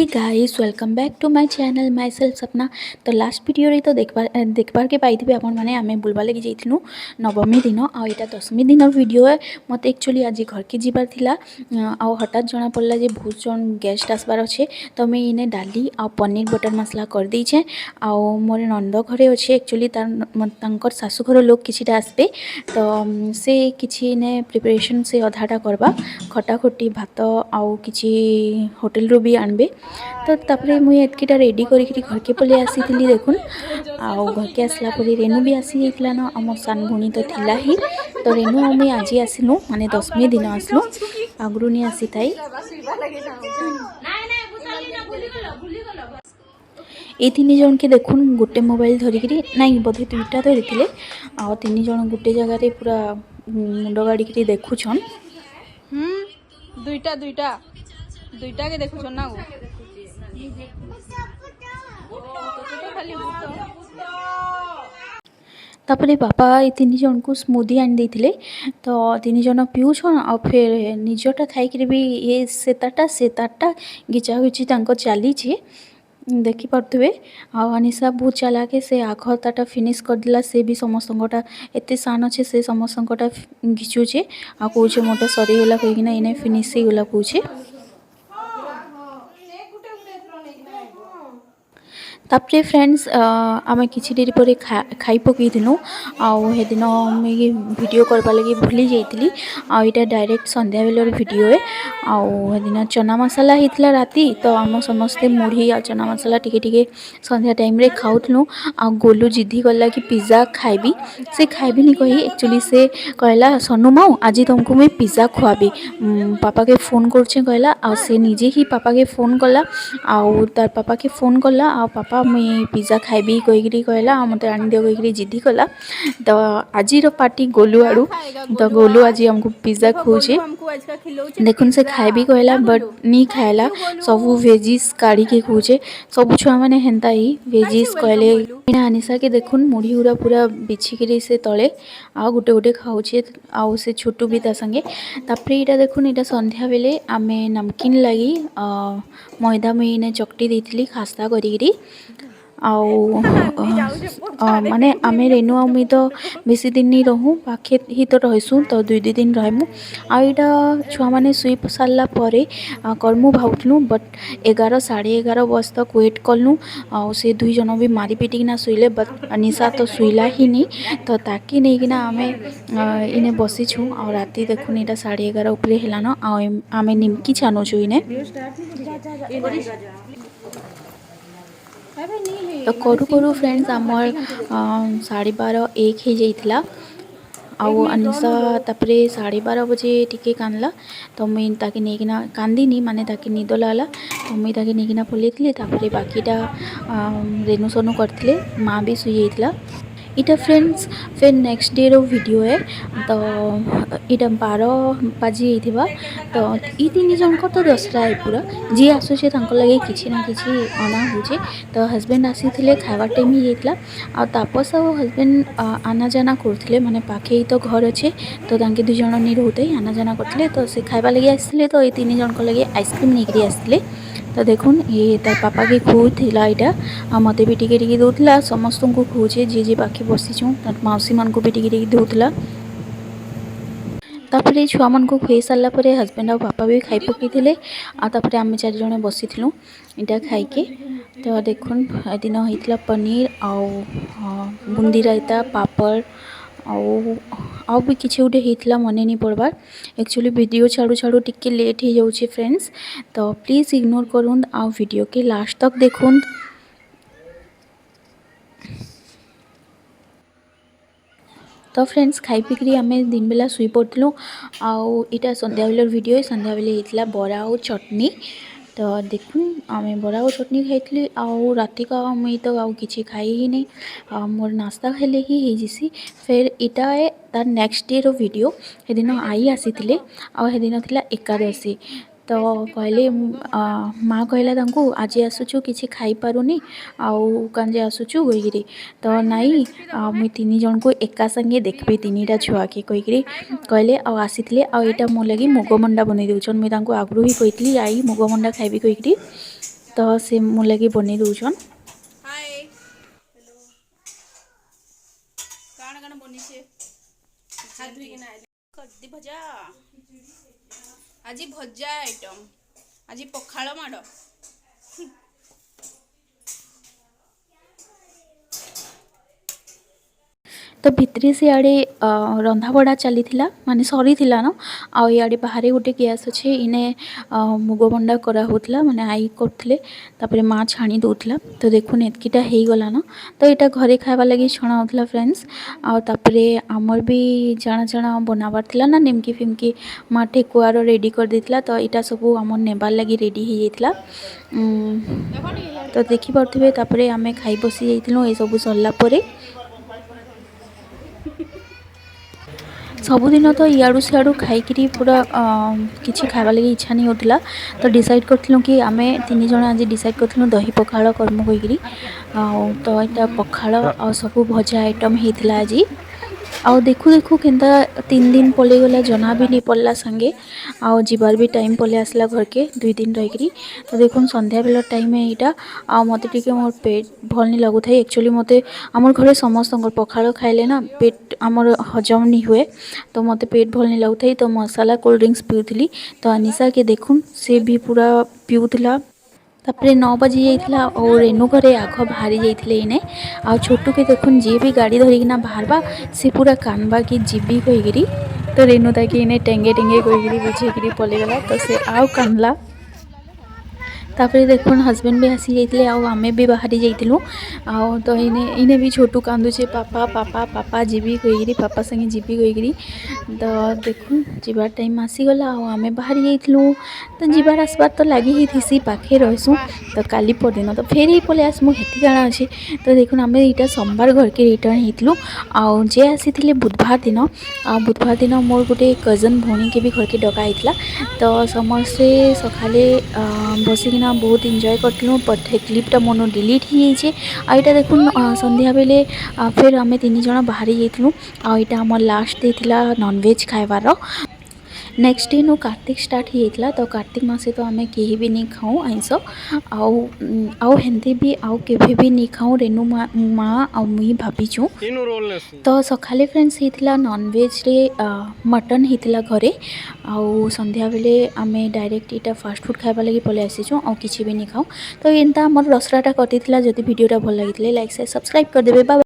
Guys welcome back to my channel myself Sapna. तो last video रे तो देखबार के पाई आपण मैंने आम बुलवा लगे जाइलु नवमी दिन आईटा दशमी दिन वीडियो है। मत एक्चुअली आज घर के जीवार थिला आ हठात जना पड़ला जे बहुत जन गेस्ट आसबार अच्छे। तो मुझे इने डाली आ पनीर बटर मसला कर देछे आ मोर नंद घरे अच्छे एक्चुअली तार शाशुघर लोग किछिटा आसबे। तो से किछि ने प्रिपरेशन से अधाटा करबा खटा खटी भात आउ किछि होटल रू भी आनबे। तो तापरे मुई एतकीटा रेडी करी घर के पले आसी देखुन आउ घर के आसला परे रेनू भी आसी जाइतला ना आम सान भूणी तो थिला ही। तो रेनू आ मुई आज आसिलु माने दशमी दिन आसलु आगरू नहीं आसी थाई। ये तीन जन के देखुन गोटे मोबाइल धरिकी नाई बोधे दुईटा धरी आ तीन जन गोटे जगार पूरा मुंड गाड़ी देखुछन। दुईटा दुईटा दुईटा के देखुछन ना तापरे बापा ये तीन जन को स्मूदी आनी देथिले। तो तीन जन पिउछन आ फिर निजटा खाई भी ये सेताटा गिचा गिची चली देखी पारे। अनिशा बहुत चलाके से आखताटा फिनिश करदेला से भी समस्तटा एत सान अच्छे से समस्तटा घिचुचे आ कौचे मोटा सरीगला कहीकिना इने फिनिश होगला कौचे। तापरे फ्रेंड्स आम किसी डेरी पर खाई पकईलु आउ दिन मुझे वीडियो करवा लगी भूली जाइली आईटा डायरेक्ट संध्या बेलर वीडियो है। आउ दिन चना मसाला होता राति तो आम समस्ते मुढ़ी आ चना मसाला टिके संध्या टाइम रे खाऊलु। आ गोलू जिद्दी गला कि पिज़्ज़ा खाइबी से खाइबिनी कही एक्चुअली से कहला सनु माऊ आज तुमको मुझे पिज़्ज़ा खुआबी पापा के फोन करछे कहला आ से निजे ही पापा के फोन कला आउ तार पापा के फोन कला आ पापा मुई पिज़्ज़ा खाइबी कहीकि कहला मत आनी दियो कहीकि जिद्दी कला। तो आज पार्टी गोलू आड़ू तो गोलू आज हमको पिज़्ज़ा खोजे देखुन से खाइबी कहला बट नी खाएला सबू वेजिस काढ़ी के खोजे सब छुआ मैंने हेन्ता ही वेजिस कहले। अनिशा के देखुन मुढ़ी गुरा पूरा बिछिकी से तले आ गोटे गोटे खाऊे आउ से छोटू भी ता संगे। तापर यहाँ देखुन यहाँ संध्या बेले आमे नमकीन लगी मैदा मुझे चकटी देती खास्ता करी आउ माने आमे रेनू आ मुई तो बेसी दिन नहीं रहूँ पाखे ही तो रहीसु तो दुई दिन रहमु आईटा छुआ मैंने शुई सारा पर करमु भावुलु बट 11 साढ़े 11 बज तक वेट कलु आ से दुई जन भी मारी पिटिकिना शुइले बट निशा तो शुइला ही नहीं। तो ताकि नहीं आमे इने बसीछु आ राति देखुन यहाँ 11:30 उपरे हेलान आमे निमकी छानुछु इने। तो करू करू फ्रेंड्स आमर 12:30-1 हो जाइला आउ अनिशा तापरे 12:30 बजे टिके कांदला। तो मुई ताके नेकिना कांदीनी माने ताके निद लागला तो मुई ताके नेकिना पलेइथली तापरे बाकीटा रेनू सोनू करथिले माँ भी सुई जाइतला। इटा फ्रेंड्स फिर नेक्स्ट डे रो वीडियो है। तो इटा 12 बाजी होइथिबा तो ई तीन जन को तो दसरा है पूरा जी आसुचे तांको लगे किछि ना किछि अना होचे। तो हस्बैंड आसी थिले खावा टाइम ही जाइतला आ तापस आ हस्बैंड आना जाना करथिले माने पाखे ही तो घर अच्छे तो तांके दुई जन नहीं रहते आना जाना करथिले। तो से खावा लगे आसिले तो ये तीन जन को लगे आइसक्रीम नहीं आसिले। तो देखुन ये तार पापा के खुला यहाँ आ मत भी टिके दूला समस्त को खुचे जी जी पाखे बसीचु मौसी मान को भी टिके दूला। तापर छुआ मान को खुई सारा पर हस्बैंड और पापा भी खाई पकईले आपर आम 4 जन बसी इटा खाइके। तो देखुन दिन होता पनीर आउ बुंदी रायता पापड़ आउ भी किसी गोटे होता मन नहीं पड़बार एक्चुअली वीडियो छाड़ू छाड़ू टिके लेट हो जाऊे फ्रेंड्स। तो प्लीज़ इग्नोर करूँ आ वीडियो के लास्ट तक देखुन। तो फ्रेंड्स खाई पिकरी आम दिन बेला शुई पड़ू आउ इटा संध्या बेलर वीडियो संध्या बेले होता बरा और चटनी। तो देखुन आम बरा और चटनी खाई आउ राति का मुई तो आउ किछि खाई ही नहीं मोर नाश्ता खाइले ही जैसी। फिर इटा है तार नेक्स्ट डे रो वीडियो हेदिन आई आसी थिले आ हेदिन थिला एकादशी। तो कहले माँ कहला तांको आज आसुचु किछि खाई पारुनी आउ कांजे आसुचु कहीकि। तो नाई मुई तीन जन को एका संगे देखबे तीनटा छुआ के कहीकि कहले आसीथिले आईटा मो लगी मुग मंडा बनै देउछन मुई तांको आगरू ही कहितली आई मुग मंडा खाइबी कहीकि। तो से मो लगी बनै दउछन। हाय काण काण बनिछे हाथ धुई के ना कद्दी भजा आज भजा आइटम आज पखाळ माड तो भितरे से आड़े रंधा बड़ा चली माने सरी न आउ इे बाहर गोटे गैस अच्छे इने मुग बंडा करा होतला माने आई करथिले तापरे माँ छाणी दउथला। तो देखुन एतकीटा हो गला न तो यहाँ घरे खावा लगी छणा होतला फ्रेंड्स। आ तापरे आमर भी जाना जाना बनाबार थिला ना निमकी फिमकी माँ ठेकुआर रेडी कर देथिला। तो यहाँ सब आमर नेबार लगी रेडी हो जाइथिला। तो देखि पारथिबे तापरे आमे खाई बसी जाइथिलु ए सब सरला परे। सबुदिन तो इयाड़ू सियाड़ू खाई पूरा किसी खावा लगी इच्छा नहीं होता। तो डिसाइड करथिलु कि आमे तीन जन आज डिसाइड करथिलु दही पखाळ कर्म कहीकि तो यहाँ पखाळ आ सब भजा आइटम होता आज। आउ देखु देखु केन्ता 3 दिन पलि गला जना भी नहीं पड़ला संगे आउ जीवार भी टाइम पलि आसला घर के 2 दिन रहीकि। तो देखुन संध्या बेला टाइम है यहाँ आ मते टिके मोर पेट भल नहीं लगुता। एक्चुअली मते आमर घरे समस्त पखाळ खाइले ना पेट आमर हजम नहीं हुए तो मते पेट भल नहीं लगुता। तो मसाला कोल्ड ड्रिंक्स पीउथली तो अनिशा के देखुन से भी पूरा पीउथला। तापरे 9 बजी जाइथिला और रेणु घरे आग बाहरी जाइथिले इने आ छोटू के देखुन जी भी गाड़ी धरिकिना बाहरबा से पूरा कानबा कि जीबी कहीकि। तो रेणु ताकि इने टेंगे टेंगे कहीकि बुझेकि पलैगला तो से आउ कानला। तापरे देखुन हस्बैंड भी आसी जाइथिले आउ आमे भी बाहरी जाइथिलु आउ तो इने भी छोटू कांदुचे पापा पापा पापा जीबी कहीकि पापा संगे जीबी कहीकि। तो देखुन जीवार टाइम आसीगला आउ आमे बाहरी जाइथिलु। तो जीवार आसबार तो लगी ही थी पाखे रहीसु तो काली परदिन तो फेर ही पलि आसमु हेती काଣା अच्छे। तो देखुन आमे इटा सोमवार घर के रिटर्न होइथिलु आउ जे आसीथिले बुधवार दिन आ बुधवार दिन मोर गोटे कजन भौणी के भी घर के डका होइथिला। तो समस्ते सकाले बसिकिना बहुत एंजॉय करथिलु बट क्लिपटा मोनो डिलीट हो जाइए। आ इटा देखुन संध्या बेले फिर आमे 3 जन बाहरी जाइथिलु आ इटा हमर लास्ट डे थिला नॉनवेज खाइबार। नेक्स्ट डे नो कार्तिक स्टार्ट हो जाता। तो कार्तिक मासे तो आमे केही भी नहीं खाऊँ आइंस आउ हेन्ते भी आउ केभे भी नहीं खाऊँ रेणु माँ आ मुई भाभीचु। तो सकाले फ्रेंड्स होता नॉनवेज रे मटन होता घरे आउ संध्या बेले आमे डायरेक्ट इटा फास्ट फूड खाइबा लगी पलि आसीचु आउ किछि भी नहीं खाऊँ। तो एंता हमर रसराटा कटिथिला। जदि वीडियोटा भल लागिथिले लाइक शेयर सब्सक्राइब कर देबे। बाय।